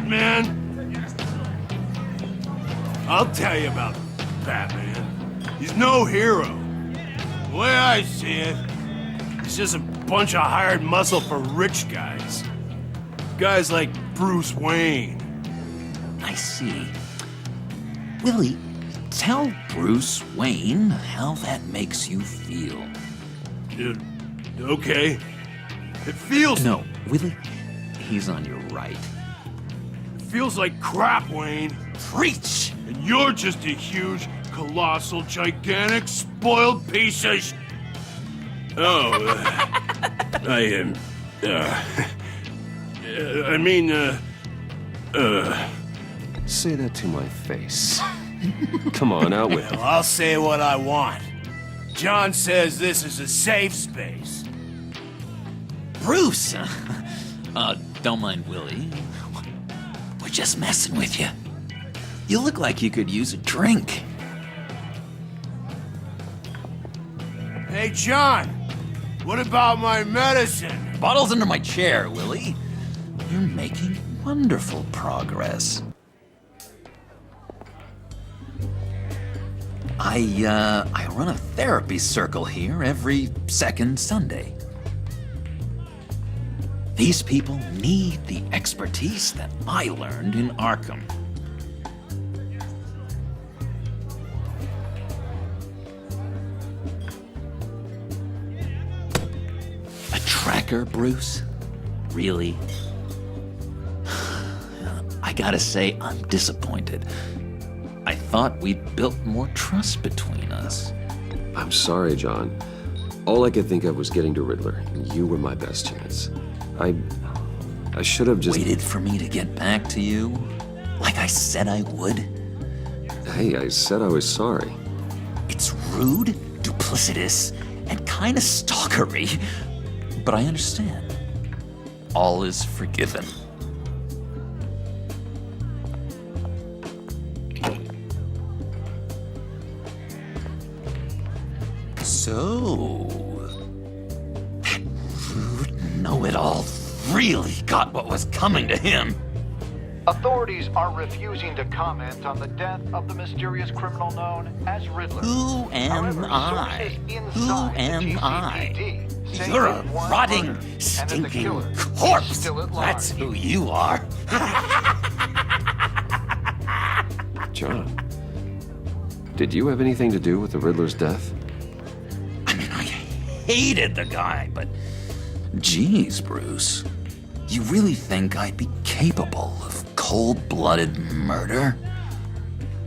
Batman? I'll tell you about Batman. He's no hero. The way I see it, he's just a bunch of hired muscle for rich guys. Guys like Bruce Wayne. I see. Willie, tell Bruce Wayne how that makes you feel. Okay. It feels... No, Willie, he's on your right. It feels like crap, Wayne. Preach! And you're just a huge, colossal, gigantic, spoiled piece of sh... Oh, I am... I mean, Say that to my face. Come on, out with it. Well, I'll say what I want. John says this is a safe space. Bruce! Don't mind Willie. We're just messing with you. You look like you could use a drink. Hey, John, what about my medicine? Bottle's under my chair, Willie. You're making wonderful progress. I run a therapy circle here every second Sunday. These people need the expertise that I learned in Arkham. A tracker, Bruce? Really? I gotta say, I'm disappointed. I thought we'd built more trust between us. I'm sorry, John. All I could think of was getting to Riddler, and you were my best chance. I should have just... Waited for me to get back to you? Like I said I would? Hey, I said I was sorry. It's rude, duplicitous, and kinda stalkery. But I understand. All is forgiven. So, that rude know-it-all really got what was coming to him. Authorities are refusing to comment on the death of the mysterious criminal known as Riddler. Who am However, I? sources Who inside the am I? GCPD say You're a that one rotting, murder and that the stinking killer is corpse. still at large. That's who you are. John, did you have anything to do with the Riddler's death? I mean, I hated the guy, but geez, Bruce, you really think I'd be capable of cold-blooded murder?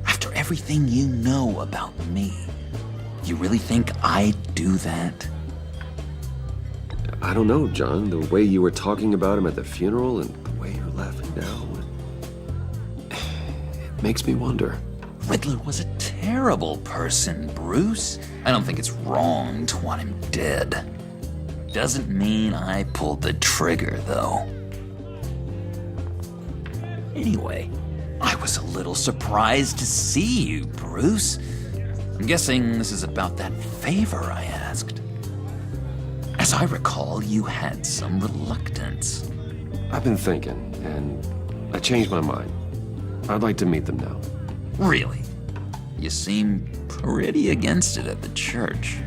After everything you know about me, you really think I'd do that? I don't know, John. The way you were talking about him at the funeral and the way you're laughing now, it makes me wonder. Riddler was a terrible person, Bruce. I don't think it's wrong to want him dead. Doesn't mean I pulled the trigger, though. Anyway, I was a little surprised to see you, Bruce. I'm guessing this is about that favor I asked. As I recall, you had some reluctance. I've been thinking, and I changed my mind. I'd like to meet them now. Really? You seem pretty against it at the church.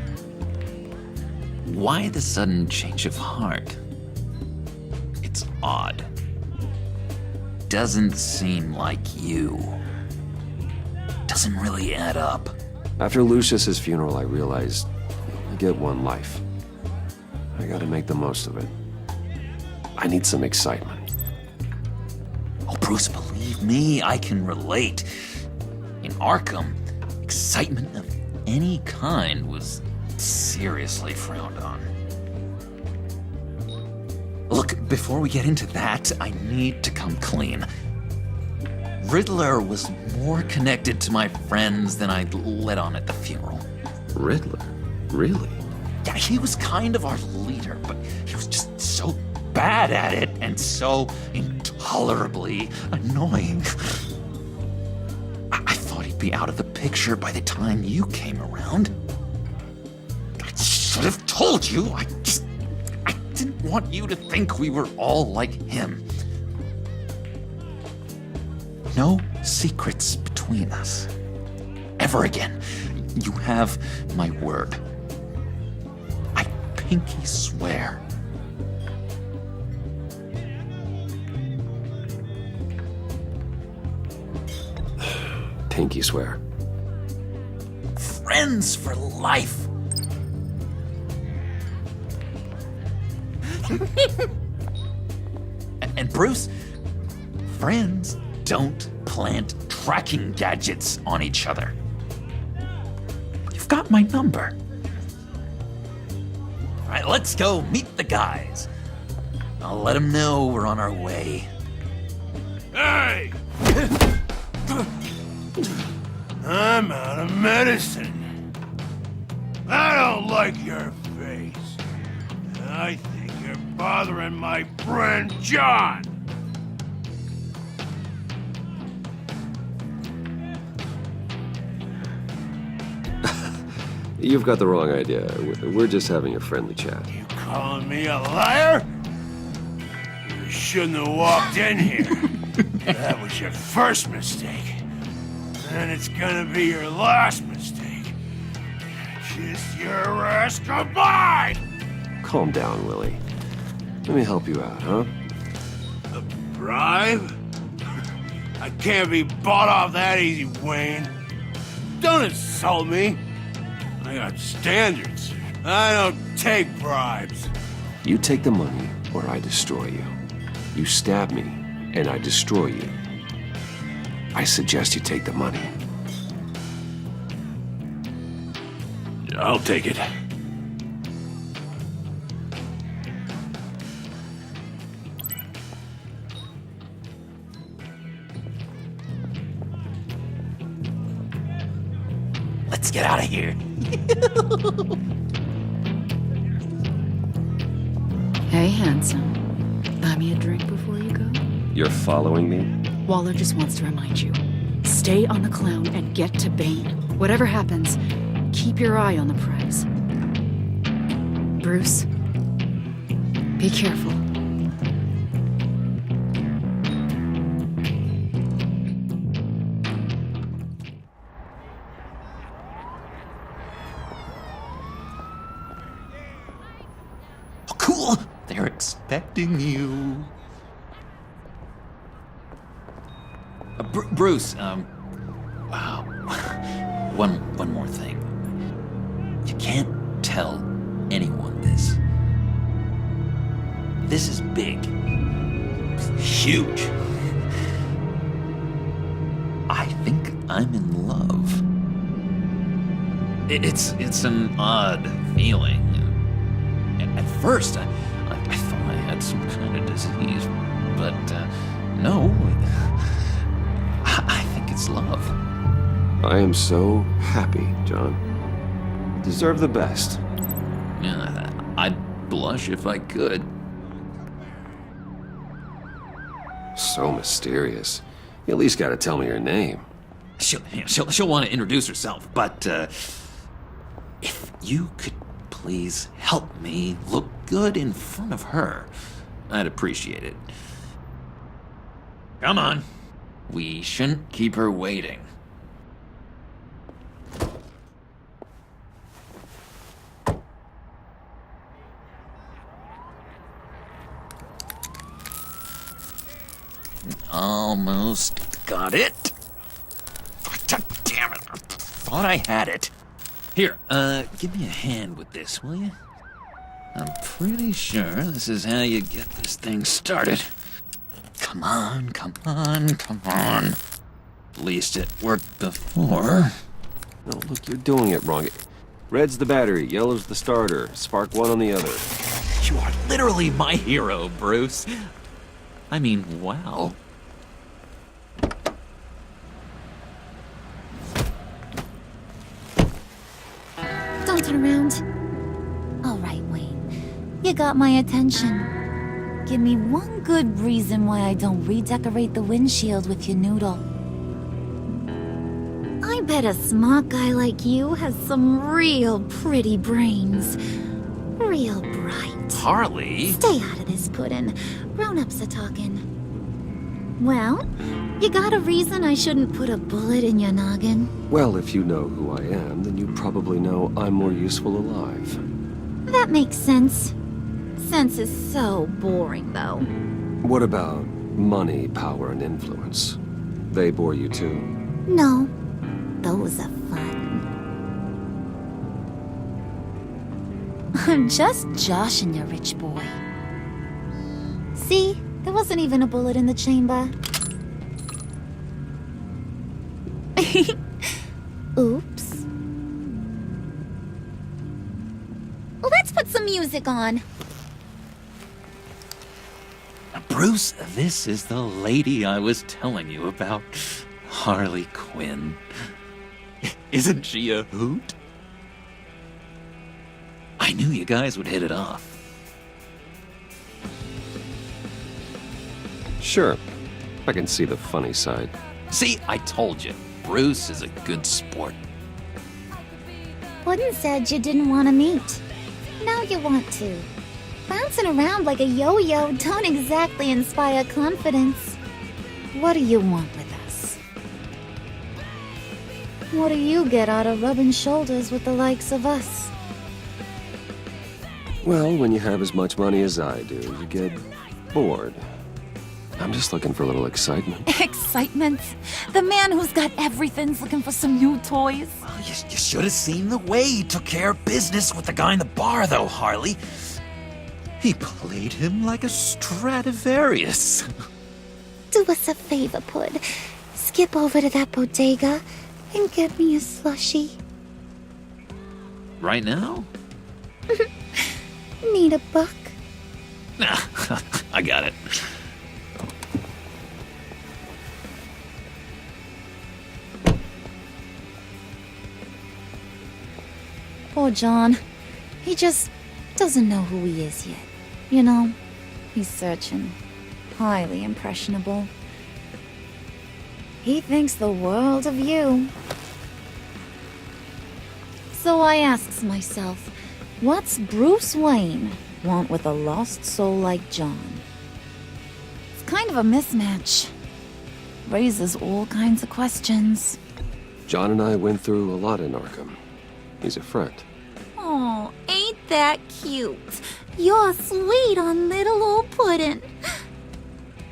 Why the sudden change of heart? It's odd. Doesn't seem like you. Doesn't really add up. After Lucius's funeral, I realized I get one life. I gotta make the most of it. I need some excitement. Oh, Bruce, believe me, I can relate. In Arkham, excitement of any kind was seriously frowned on. Look, before we get into that, I need to come clean. Riddler was more connected to my friends than I'd let on at the funeral. Riddler? Really? Yeah, he was kind of our leader, but he was just so bad at it and so intolerably annoying. I thought he'd be out of the picture by the time you came around. I should have told you. I didn't want you to think we were all like him. no secrets between us. Ever again. You have my word. I pinky swear. Pinky swear. Friends for life. And Bruce, friends don't plant tracking gadgets on each other. You've got my number. All right, let's go meet the guys. I'll let them know we're on our way. Hey! I'm out of medicine. I don't like your face. I think you're bothering my friend John. You've got the wrong idea. We're just having a friendly chat. You calling me a liar? You shouldn't have walked in here. That was your first mistake. And it's gonna be your last mistake. Kiss your ass goodbye! Calm down, Willie. Let me help you out, huh? A bribe? I can't be bought off that easy, Wayne. Don't insult me. I got standards. I don't take bribes. You take the money, or I destroy you. You stab me, and I destroy you. I suggest you take the money. I'll take it. Let's get out of here. Hey, handsome. Buy me a drink before you go? You're following me? Waller just wants to remind you. Stay on the clown and get to Bane. Whatever happens, keep your eye on the prize. Bruce, be careful. Oh, cool. They're expecting you. Bruce, one more thing. You can't tell anyone this. This is big. Huge. I think I'm in love. It's an odd feeling. At first, I thought I had some kind of disease, but no. I think it's love. I am so happy, John. You deserve the best. Yeah, I'd blush if I could. So mysterious. You at least gotta tell me your name. She'll want to introduce herself, but if you could please help me look good in front of her, I'd appreciate it. Come on. We shouldn't keep her waiting. Almost got it. Damn it. I thought I had it. Here, give me a hand with this, will you? I'm pretty sure this is how you get this thing started. Come on, come on, come on. At least it worked before. No, look, you're doing it wrong. Red's the battery, yellow's the starter. Spark one on the other. You are literally my hero, Bruce. I mean, wow. Don't turn around. All right, Wayne. You got my attention. Give me one good reason why I don't redecorate the windshield with your noodle. I bet a smart guy like you has some real pretty brains. Real bright. Harley? Stay out of this, Puddin'. Grown-ups are talking. Well, you got a reason I shouldn't put a bullet in your noggin? Well, if you know who I am, then you probably know I'm more useful alive. That makes sense. Sense is so boring, though. What about money, power, and influence? They bore you too? No, those are fun. I'm just joshing you, rich boy. See? There wasn't even a bullet in the chamber. Oops. Let's put some music on. Bruce, this is the lady I was telling you about. Harley Quinn. Isn't she a hoot? I knew you guys would hit it off. Sure. I can see the funny side. See, I told you. Bruce is a good sport. Puddin' said you didn't want to meet. Now you want to. Bouncing around like a yo-yo don't exactly inspire confidence. What do you want with us? What do you get out of rubbing shoulders with the likes of us? Well, when you have as much money as I do, you get bored. I'm just looking for a little excitement. Excitement? The man who's got everything's looking for some new toys? Well, you should have seen the way he took care of business with the guy in the bar, though, Harley. He played him like a Stradivarius. Do us a favor, Pud. Skip over to that bodega and get me a slushie. Right now? Need a buck? Nah, I got it. Poor John. He just doesn't know who he is yet. You know, he's searching. Highly impressionable. He thinks the world of you. So I asks myself, what's Bruce Wayne want with a lost soul like John? It's kind of a mismatch. Raises all kinds of questions. John and I went through a lot in Arkham. He's a friend. Oh, ain't that cute? You're sweet on little old Puddin'.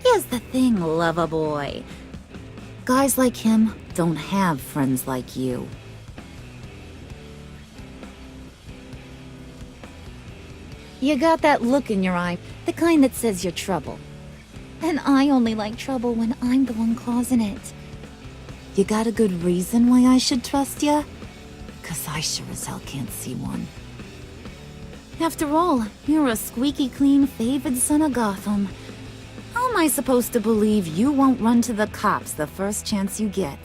Here's the thing, lover boy. Guys like him don't have friends like you. You got that look in your eye, the kind that says you're trouble. And I only like trouble when I'm the one causing it. You got a good reason why I should trust you? 'Cause I sure as hell can't see one. After all, you're a squeaky clean favored son of Gotham. How am I supposed to believe you won't run to the cops the first chance you get?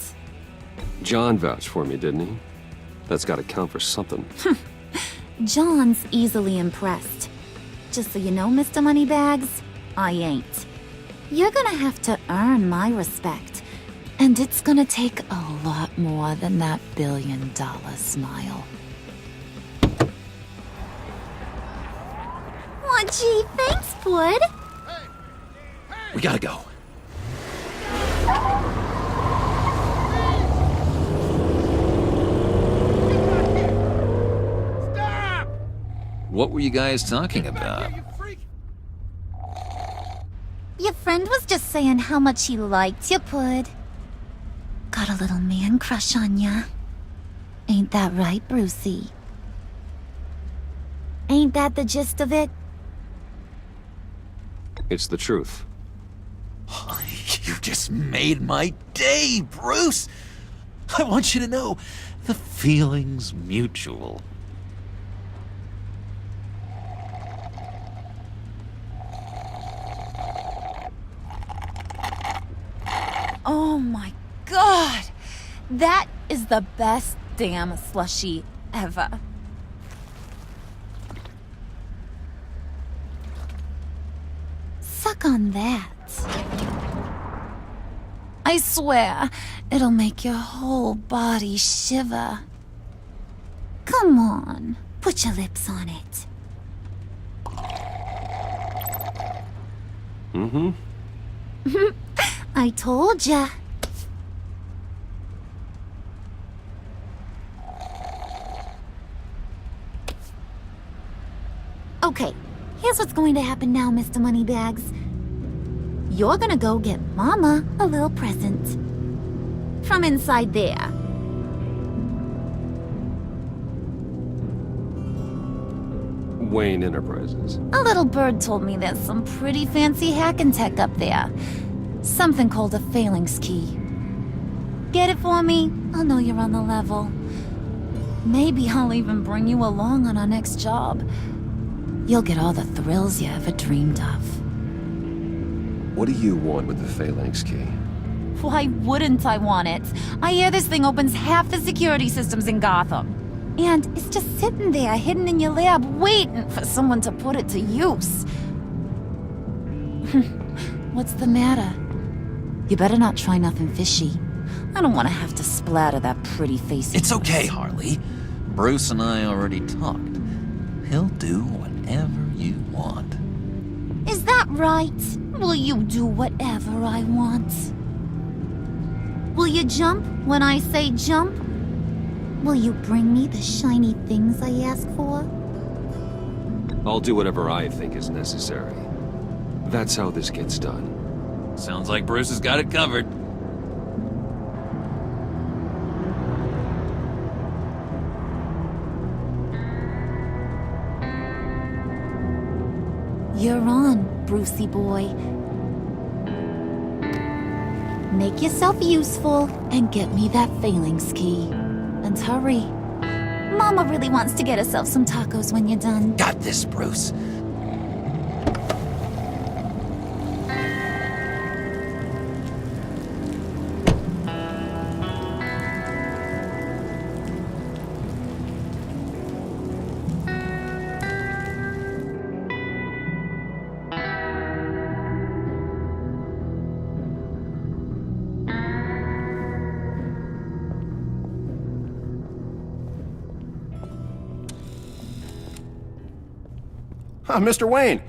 John vouched for me, didn't he? That's gotta count for something. John's easily impressed. Just so you know, Mr. Moneybags, I ain't. You're gonna have to earn my respect. And it's gonna take a lot more than that billion-dollar smile. Aw, gee, thanks, Bud. We gotta go. Stop! What were you guys talking about? You freak! Your friend was just saying how much he liked you, Bud. Got a little man crush on ya. Ain't that right, Brucey? Ain't that the gist of it? It's the truth. You just made my day, Bruce. I want you to know the feeling's mutual. Oh my god! That is the best damn slushie ever. Suck on that. I swear, it'll make your whole body shiver. Come on, put your lips on it. I told ya. Okay, here's what's going to happen now, Mr. Moneybags. You're gonna go get Mama a little present. From inside there. Wayne Enterprises. A little bird told me there's some pretty fancy hacking tech up there. Something called a phalanx key. Get it for me? I'll know you're on the level. Maybe I'll even bring you along on our next job. You'll get all the thrills you ever dreamed of. What do you want with the phalanx key? Why wouldn't I want it? I hear this thing opens half the security systems in Gotham. And it's just sitting there, hidden in your lab, waiting for someone to put it to use. What's the matter? You better not try nothing fishy. I don't want to have to splatter that pretty face. It's okay, Harley. Bruce and I already talked. He'll do whatever you want. Is that right? Will you do whatever I want? Will you jump when I say jump? Will you bring me the shiny things I ask for? I'll do whatever I think is necessary. That's how this gets done. Sounds like Bruce has got it covered. You're on, Brucey boy. Make yourself useful and get me that phalanx key. And hurry. Mama really wants to get herself some tacos when you're done. Got this, Bruce. Mr. Wayne.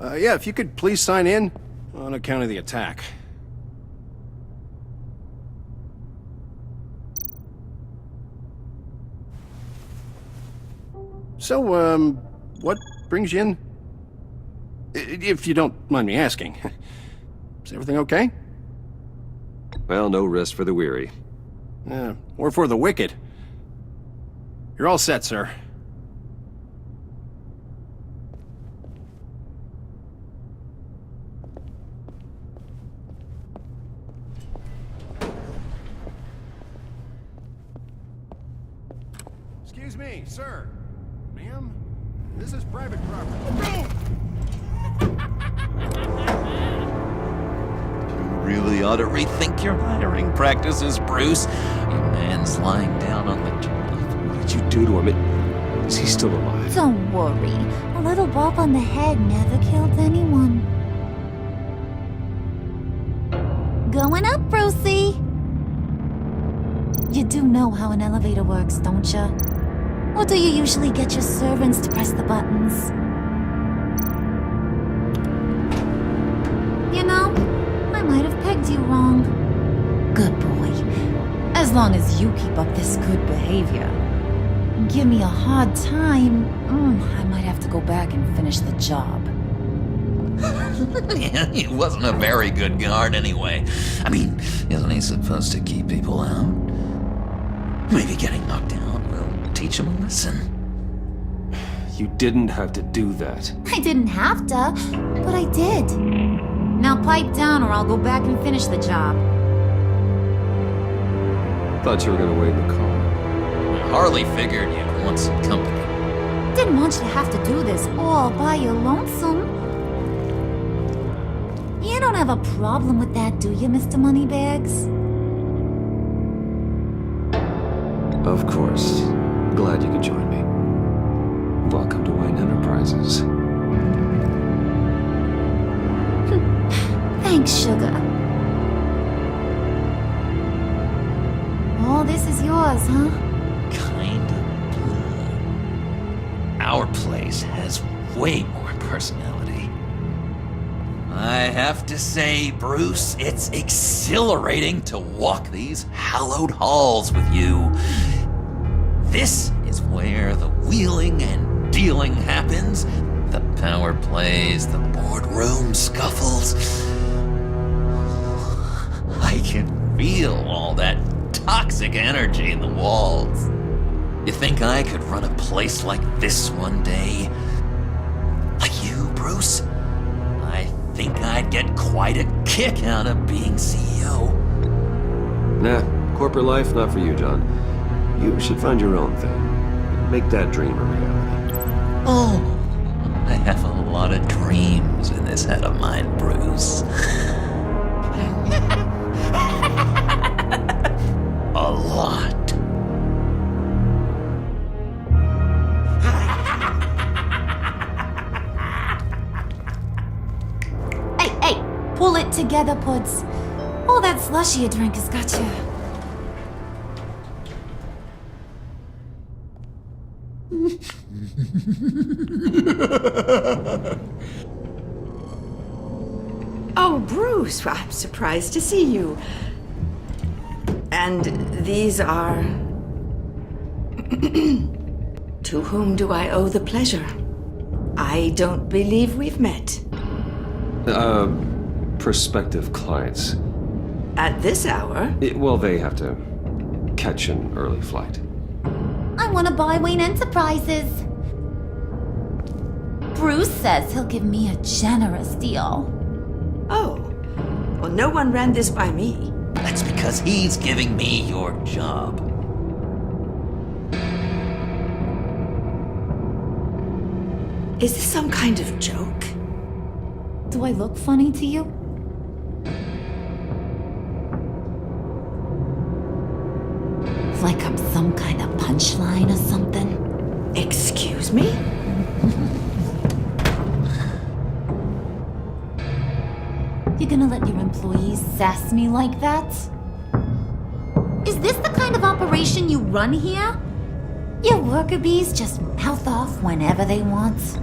Yeah, if you could please sign in on account of the attack. So, what brings you in? If you don't mind me asking. Is everything okay? Well, no rest for the weary. Or for the wicked. You're all set, sir. Excuse me, sir. Ma'am, this is private property. You really ought to rethink your hiring practices, Bruce. Your man's lying down on the job. What did you do to him? Is he still alive? Don't worry. A little bump on the head never killed anyone. Going up, Brucey. You do know how an elevator works, don't you? Or do you usually get your servants to press the buttons? You know, I might have pegged you wrong. Good boy. As long as you keep up this good behavior. Give me a hard time, I might have to go back and finish the job. Yeah, he wasn't a very good guard anyway. I mean, isn't he supposed to keep people out? Maybe getting knocked out will teach him a lesson. You didn't have to do that. I didn't have to, but I did. Now pipe down or I'll go back and finish the job. Thought you were gonna wait in the car. Harley figured you'd want some company. Didn't want you to have to do this all by your lonesome. You don't have a problem with that, do you, Mr. Moneybags? Of course. Glad you could join me. Welcome to Wayne Enterprises. Thanks, sugar. All this is yours, huh? Kind of blood. Our place has way more personality. I have to say, Bruce, it's exhilarating to walk these hallowed halls with you. This is where the wheeling and dealing happens, the power plays, the boardroom scuffles. I can feel all that toxic energy in the walls. You think I could run a place like this one day? Like you, Bruce? I think I'd get quite a kick out of being CEO. Nah, corporate life, not for you, John. You should find your own thing. Make that dream a reality. Oh, I have a lot of dreams in this head of mine, Bruce. A lot. Hey, pull it together, Puds. All that slushy you drink has got you. Oh, Bruce, well, I'm surprised to see you. And these are... To whom do I owe the pleasure? I don't believe we've met. Prospective clients. At this hour? Well, they have to catch an early flight. I want to buy Wayne Enterprises. Bruce says he'll give me a generous deal. Oh, well, no one ran this by me. That's because he's giving me your job. Is this some kind of joke? Do I look funny to you? Like I'm some kind of punchline or something? Excuse me? You gonna let your employees sass me like that? Is this the kind of operation you run here? Your worker bees just mouth off whenever they want.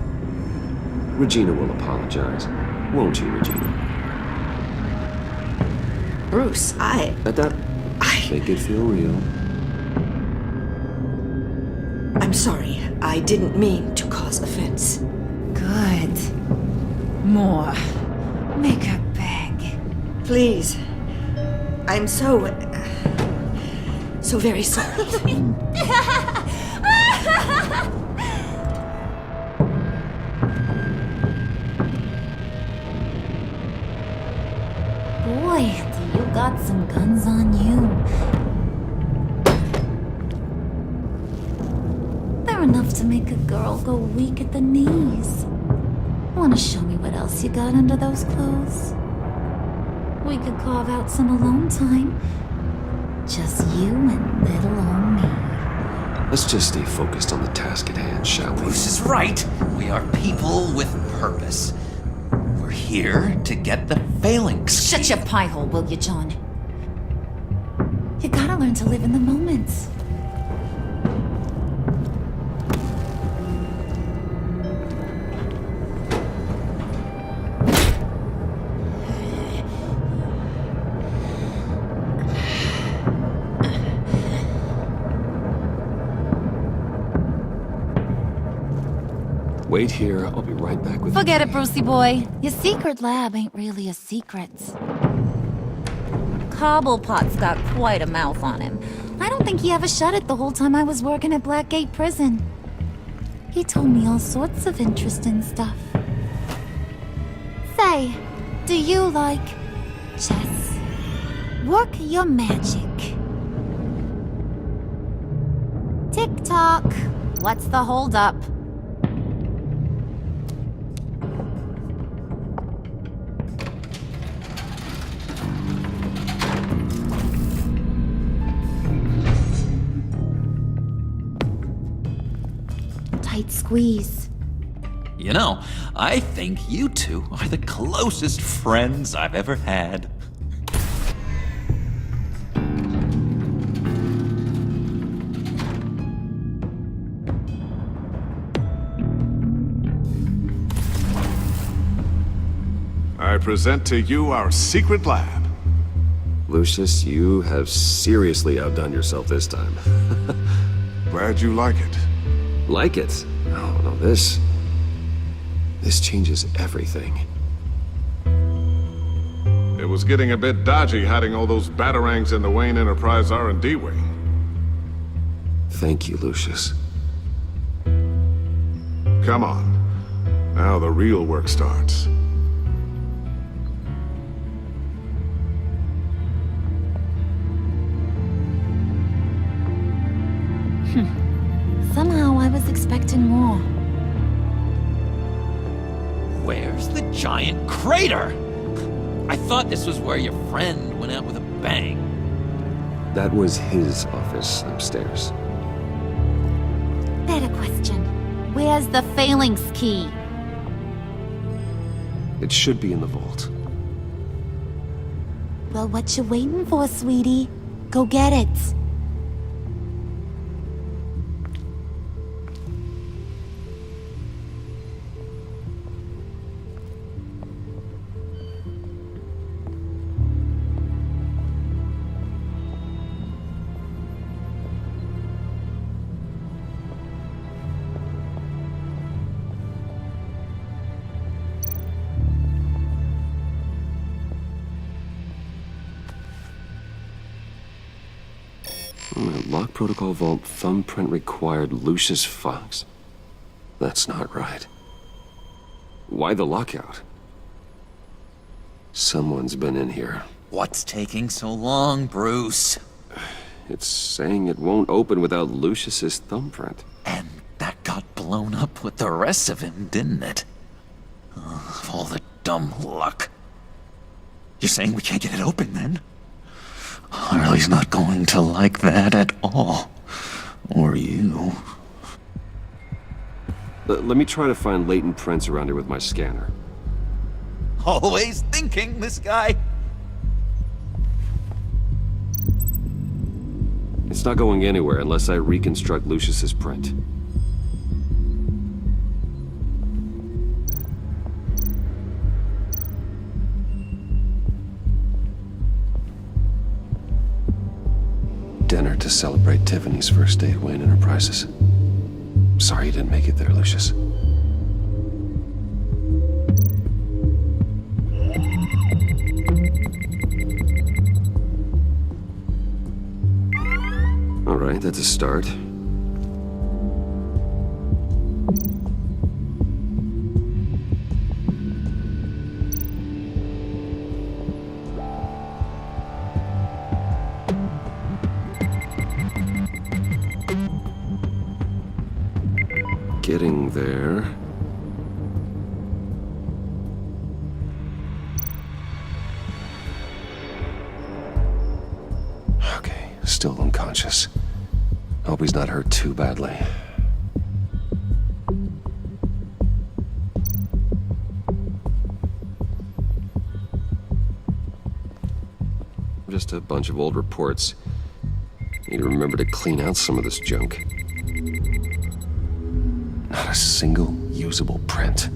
Regina will apologize. Won't you, Regina? Bruce, That make it feel real. I'm sorry. I didn't mean to cause offense. Good. More. Make her beg. Please. I'm so very sorry. Boy, do you got some guns on you. They're enough to make a girl go weak at the knees. Wanna show me what else you got under those clothes? We could carve out some alone time. Just you and little old me. Let's just stay focused on the task at hand, shall we? Bruce is right. We are people with purpose. We're here to get the phalanx. Shut your pie hole, will you, John? You gotta learn to live in the moment. Wait here. I'll be right back with Forget it, Brucey boy. Your secret lab ain't really a secret. Cobblepot's got quite a mouth on him. I don't think he ever shut it the whole time I was working at Blackgate Prison. He told me all sorts of interesting stuff. Say, do you like chess? Work your magic. Tick-tock. What's the holdup? Tight squeeze. You know, I think you two are the closest friends I've ever had. All right, present to you our secret lab. Lucius, you have seriously outdone yourself this time. Glad you like it. Like it? Oh, no, this changes everything. It was getting a bit dodgy hiding all those batarangs in the Wayne Enterprise R&D wing. Thank you, Lucius. Come on. Now the real work starts. Somehow I was expecting more. Where's the giant crater? I thought this was where your friend went out with a bang. That was his office upstairs. Better question. Where's the phalanx key? It should be in the vault. Well, what you waiting for, sweetie? Go get it. Lock protocol vault thumbprint required Lucius Fox. That's not right. Why the lockout? Someone's been in here. What's taking so long, Bruce? It's saying it won't open without Lucius's thumbprint. And that got blown up with the rest of him, didn't it? All the dumb luck. You're saying we can't get it open, then? Harley's not going to like that at all. Or you. Let me try to find latent prints around here with my scanner. Always thinking, this guy. It's not going anywhere unless I reconstruct Lucius's print. Dinner to celebrate Tiffany's first day at Wayne Enterprises. Sorry you didn't make it there, Lucius. All right, that's a start. Getting there. Okay, still unconscious. Hope he's not hurt too badly. Just a bunch of old reports. Need to remember to clean out some of this junk. Not a single usable print.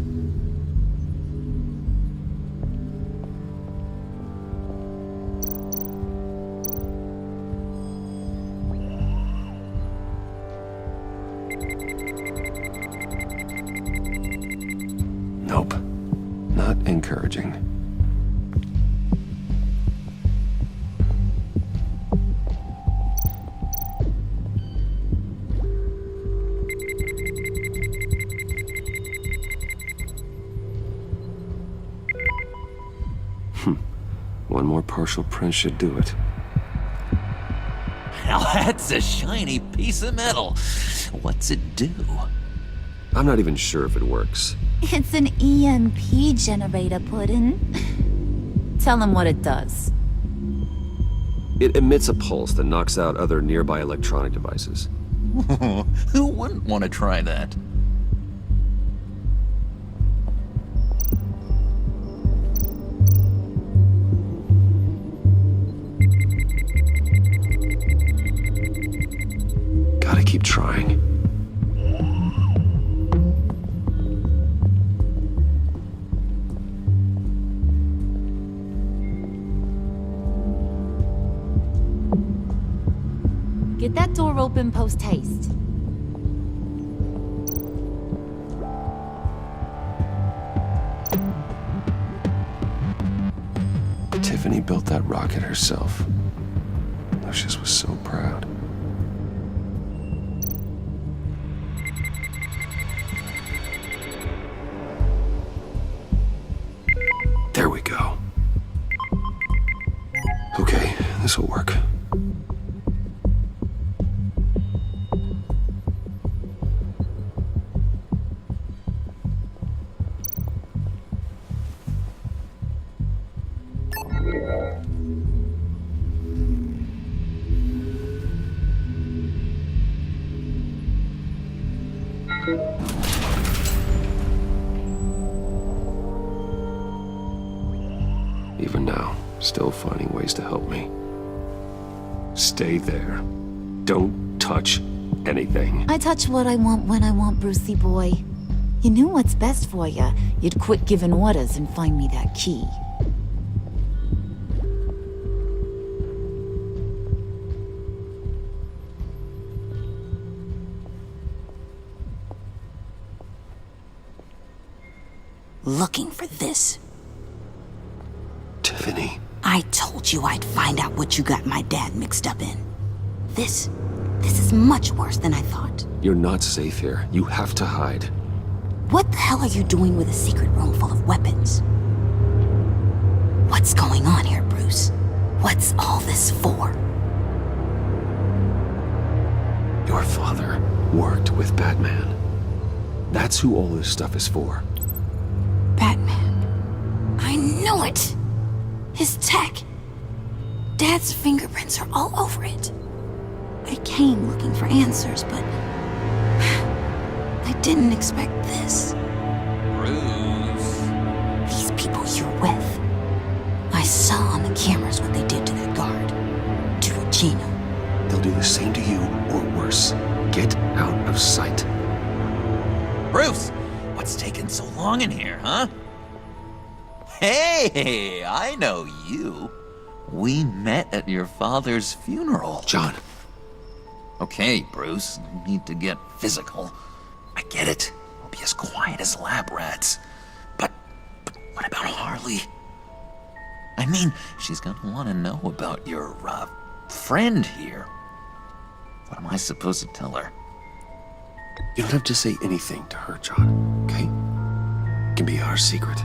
Nope. Not encouraging. One more partial print should do it. Now that's a shiny piece of metal. What's it do? I'm not even sure if it works. It's an EMP generator, Puddin'. Tell him what it does. It emits a pulse that knocks out other nearby electronic devices. Who wouldn't want to try that? Gotta keep trying. Get that door open post-haste. Tiffany built that rocket herself. Lucius was so proud. There we go. Okay, this'll work. Even now, still finding ways to help me. Stay there. Don't touch anything. I touch what I want when I want, Brucey boy. You knew what's best for you. You'd quit giving orders and find me that key. Looking for this. Tiffany. I told you I'd find out what you got my dad mixed up in. This is much worse than I thought. You're not safe here. You have to hide. What the hell are you doing with a secret room full of weapons? What's going on here, Bruce? What's all this for? Your father worked with Batman. That's who all this stuff is for. Batman. I knew it! His tech. Dad's fingerprints are all over it. I came looking for answers, but I didn't expect this. Bruce. These people you're with. I saw on the cameras what they did to that guard. To Regina. They'll do the same to you, or worse. Get out of sight. Bruce, what's taking so long in here, huh? Hey, I know you. We met at your father's funeral. John. Okay, Bruce, no need to get physical. I get it. We'll be as quiet as lab rats. But what about Harley? I mean, she's gonna want to know about your, friend here. What am I supposed to tell her? You don't have to say anything to her, John, okay? It can be our secret.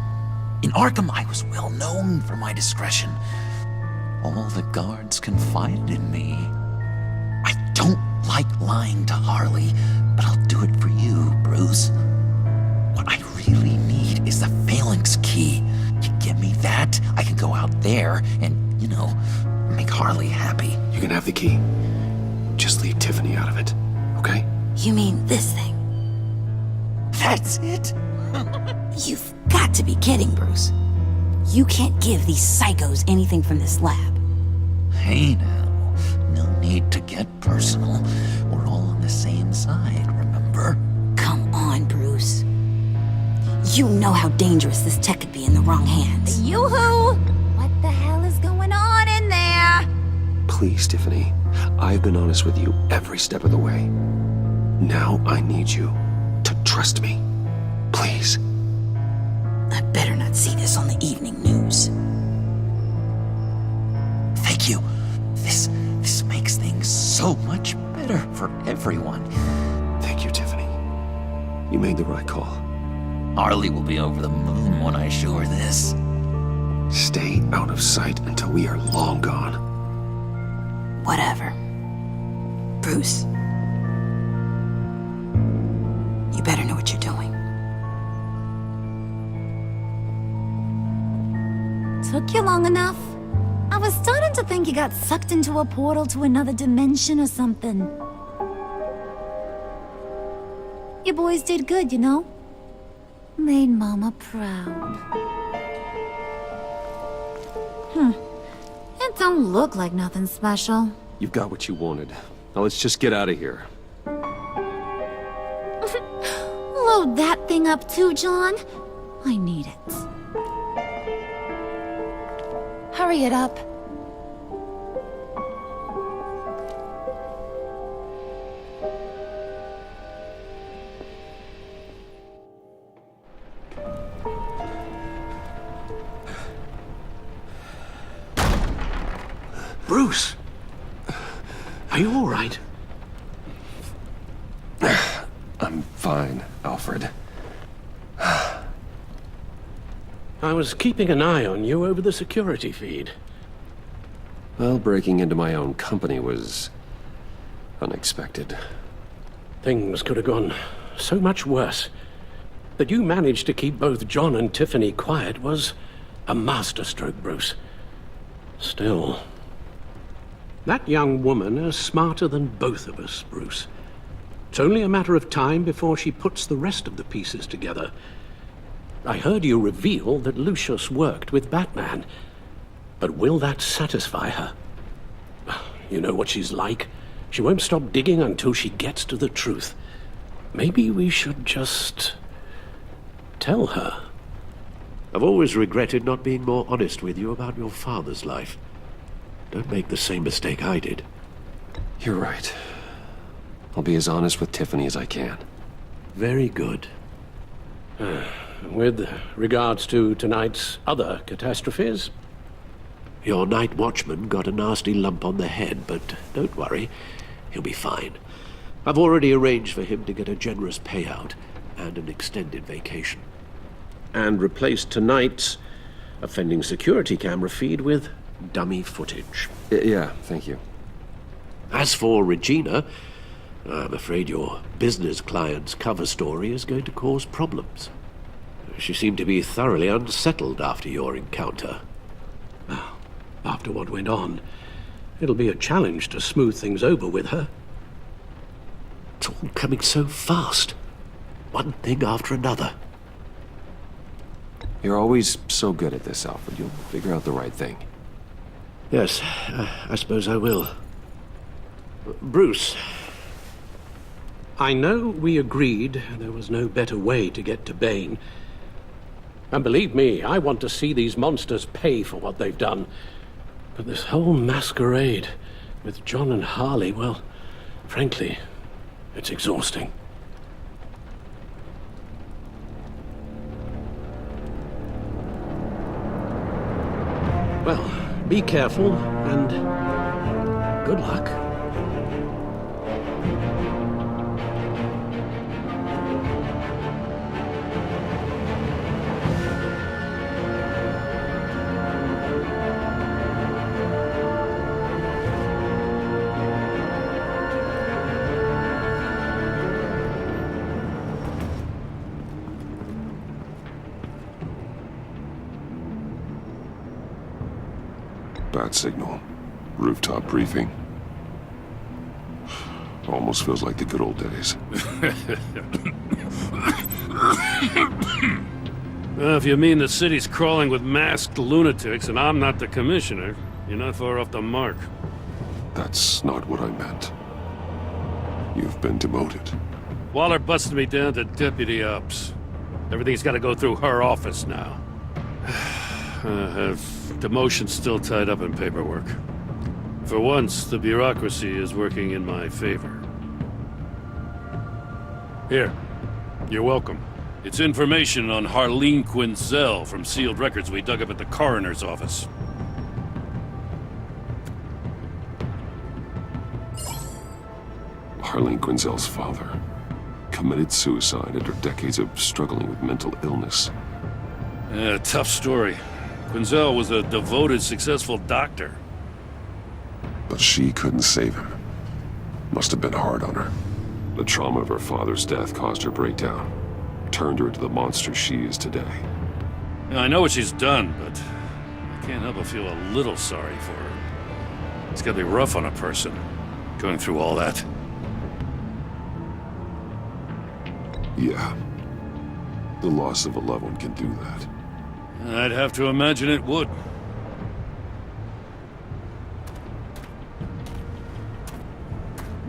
In Arkham, I was well known for my discretion. All the guards confided in me. I don't like lying to Harley, but I'll do it for you, Bruce. What I really need is the phalanx key. You give me that, I can go out there and, make Harley happy. You can have the key. Just leave Tiffany out of it, okay? You mean this thing? That's it? You've got to be kidding, Bruce. You can't give these psychos anything from this lab. Hey now, no need to get personal. We're all on the same side, remember? Come on, Bruce. You know how dangerous this tech could be in the wrong hands. Yoo-hoo! What the hell is going on in there? Please, Tiffany. I've been honest with you every step of the way. Now I need you to trust me. Please. I better not see this on the evening news. Thank you. This makes things so much better for everyone. Thank you, Tiffany. You made the right call. Harley will be over the moon when I show her this. Stay out of sight until we are long gone. Whatever. Bruce. You better know what you're doing. Took you long enough? I was starting to think you got sucked into a portal to another dimension or something. You boys did good, you know? Made Mama proud. It don't look like nothing special. You've got what you wanted. Now let's just get out of here. Load that thing up too, John. I need it. Hurry it up. Bruce! Are you all right? I'm fine, Alfred. I was keeping an eye on you over the security feed. Well, breaking into my own company was unexpected. Things could have gone so much worse. That you managed to keep both John and Tiffany quiet was a masterstroke, Bruce. Still, that young woman is smarter than both of us, Bruce. It's only a matter of time before she puts the rest of the pieces together. I heard you reveal that Lucius worked with Batman. But will that satisfy her? You know what she's like. She won't stop digging until she gets to the truth. Maybe we should just tell her. I've always regretted not being more honest with you about your father's life. Don't make the same mistake I did. You're right. I'll be as honest with Tiffany as I can. Very good. With regards to tonight's other catastrophes? Your night watchman got a nasty lump on the head, but don't worry. He'll be fine. I've already arranged for him to get a generous payout and an extended vacation. And replaced tonight's offending security camera feed with dummy footage. Yeah, thank you. As for Regina, I'm afraid your business client's cover story is going to cause problems. She seemed to be thoroughly unsettled after your encounter. Well, after what went on, it'll be a challenge to smooth things over with her. It's all coming so fast. One thing after another. You're always so good at this, Alfred. You'll figure out the right thing. Yes, I suppose I will. Bruce. I know we agreed there was no better way to get to Bane. And believe me, I want to see these monsters pay for what they've done. But this whole masquerade with John and Harley, well, frankly, it's exhausting. Well, be careful and good luck. Bat signal. Rooftop briefing. Almost feels like the good old days. Well, if you mean the city's crawling with masked lunatics and I'm not the commissioner, you're not far off the mark. That's not what I meant. You've been demoted. Waller busted me down to deputy ops. Everything's got to go through her office now. Have demotion still tied up in paperwork. For once, the bureaucracy is working in my favor. Here, you're welcome. It's information on Harleen Quinzel from sealed records we dug up at the coroner's office. Harleen Quinzel's father committed suicide after decades of struggling with mental illness. Yeah, tough story. Quinzel was a devoted, successful doctor. But she couldn't save him. Must have been hard on her. The trauma of her father's death caused her breakdown. Turned her into the monster she is today. Now, I know what she's done, but I can't help but feel a little sorry for her. It's gotta be rough on a person, going through all that. Yeah. The loss of a loved one can do that. I'd have to imagine it would.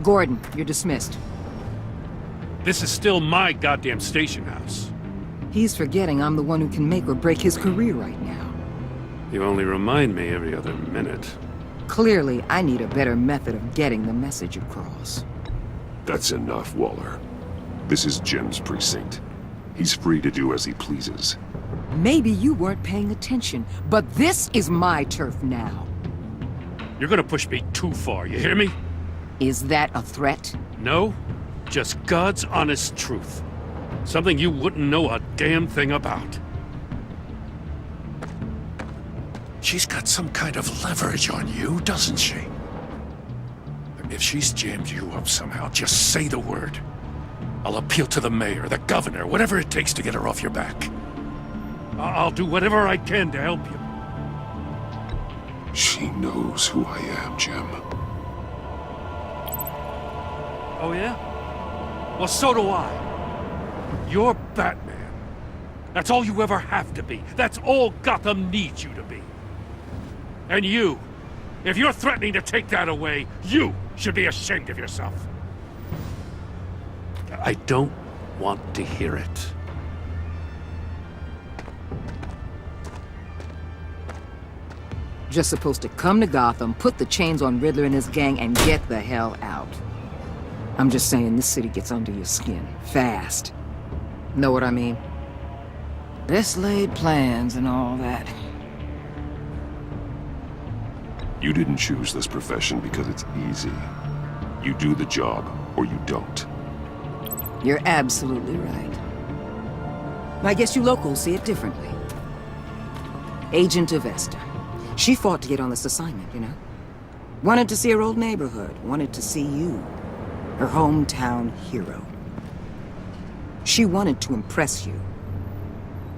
Gordon, you're dismissed. This is still my goddamn station house. He's forgetting I'm the one who can make or break his career right now. You only remind me every other minute. Clearly, I need a better method of getting the message across. That's enough, Waller. This is Jim's precinct. He's free to do as he pleases. Maybe you weren't paying attention, but this is my turf now. You're gonna push me too far, you hear me? Is that a threat? No, just God's honest truth. Something you wouldn't know a damn thing about. She's got some kind of leverage on you, doesn't she? If she's jammed you up somehow, just say the word. I'll appeal to the mayor, the governor, whatever it takes to get her off your back. I'll do whatever I can to help you. She knows who I am, Jim. Oh yeah? Well, so do I. You're Batman. That's all you ever have to be. That's all Gotham needs you to be. And you, if you're threatening to take that away, you should be ashamed of yourself. I don't want to hear it. Just supposed to come to Gotham, put the chains on Riddler and his gang, and get the hell out. I'm just saying, this city gets under your skin. Fast. Know what I mean? Best laid plans and all that. You didn't choose this profession because it's easy. You do the job, or you don't. You're absolutely right. I guess you locals see it differently. Agent Avesta. She fought to get on this assignment, you know? Wanted to see her old neighborhood. Wanted to see you. Her hometown hero. She wanted to impress you.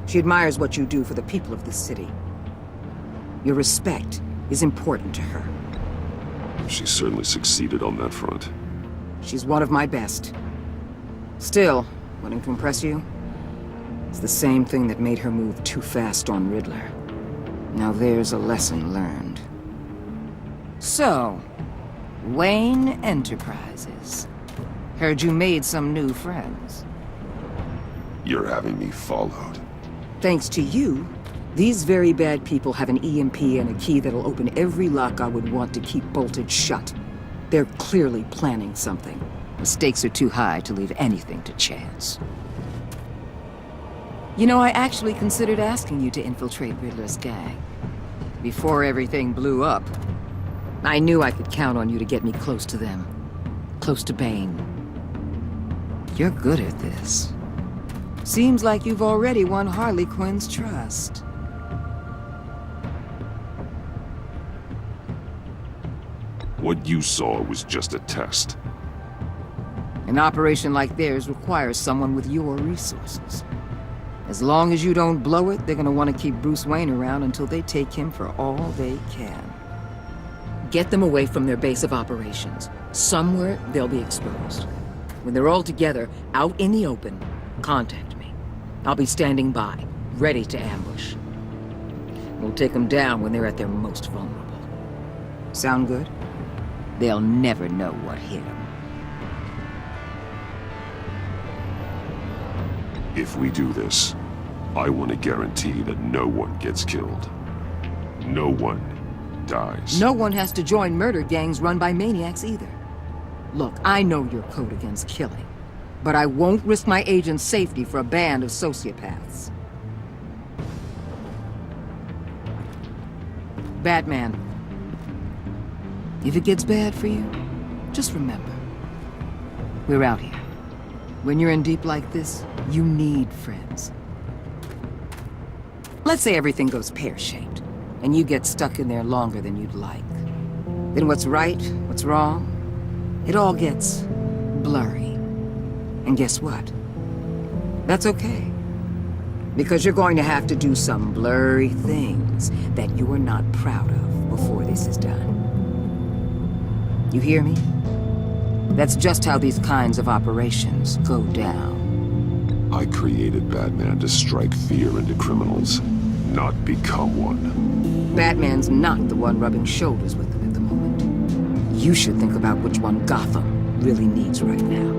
She admires what you do for the people of this city. Your respect is important to her. She certainly succeeded on that front. She's one of my best. Still, wanting to impress you? It's the same thing that made her move too fast on Riddler. Now there's a lesson learned. So, Wayne Enterprises. Heard you made some new friends. You're having me followed. Thanks to you, these very bad people have an EMP and a key that'll open every lock I would want to keep bolted shut. They're clearly planning something. The stakes are too high to leave anything to chance. You know, I actually considered asking you to infiltrate Riddler's gang. Before everything blew up, I knew I could count on you to get me close to them. Close to Bane. You're good at this. Seems like you've already won Harley Quinn's trust. What you saw was just a test. An operation like theirs requires someone with your resources. As long as you don't blow it, they're gonna want to keep Bruce Wayne around until they take him for all they can. Get them away from their base of operations. Somewhere they'll be exposed. When they're all together, out in the open, contact me. I'll be standing by, ready to ambush. We'll take them down when they're at their most vulnerable. Sound good? They'll never know what hit them. If we do this, I want to guarantee that no one gets killed. No one dies. No one has to join murder gangs run by maniacs either. Look, I know your code against killing, but I won't risk my agent's safety for a band of sociopaths. Batman, if it gets bad for you, just remember, we're out here. When you're in deep like this, you need friends. Let's say everything goes pear-shaped, and you get stuck in there longer than you'd like. Then what's right, what's wrong, it all gets blurry. And guess what? That's okay. Because you're going to have to do some blurry things that you're not proud of before this is done. You hear me? That's just how these kinds of operations go down. I created Batman to strike fear into criminals, not become one. Batman's not the one rubbing shoulders with them at the moment. You should think about which one Gotham really needs right now.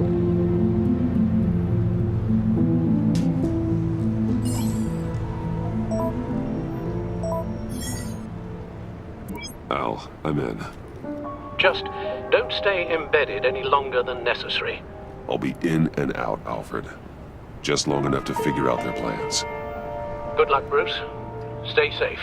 Al, I'm in. Just don't stay embedded any longer than necessary. I'll be in and out, Alfred. Just long enough to figure out their plans. Good luck, Bruce. Stay safe.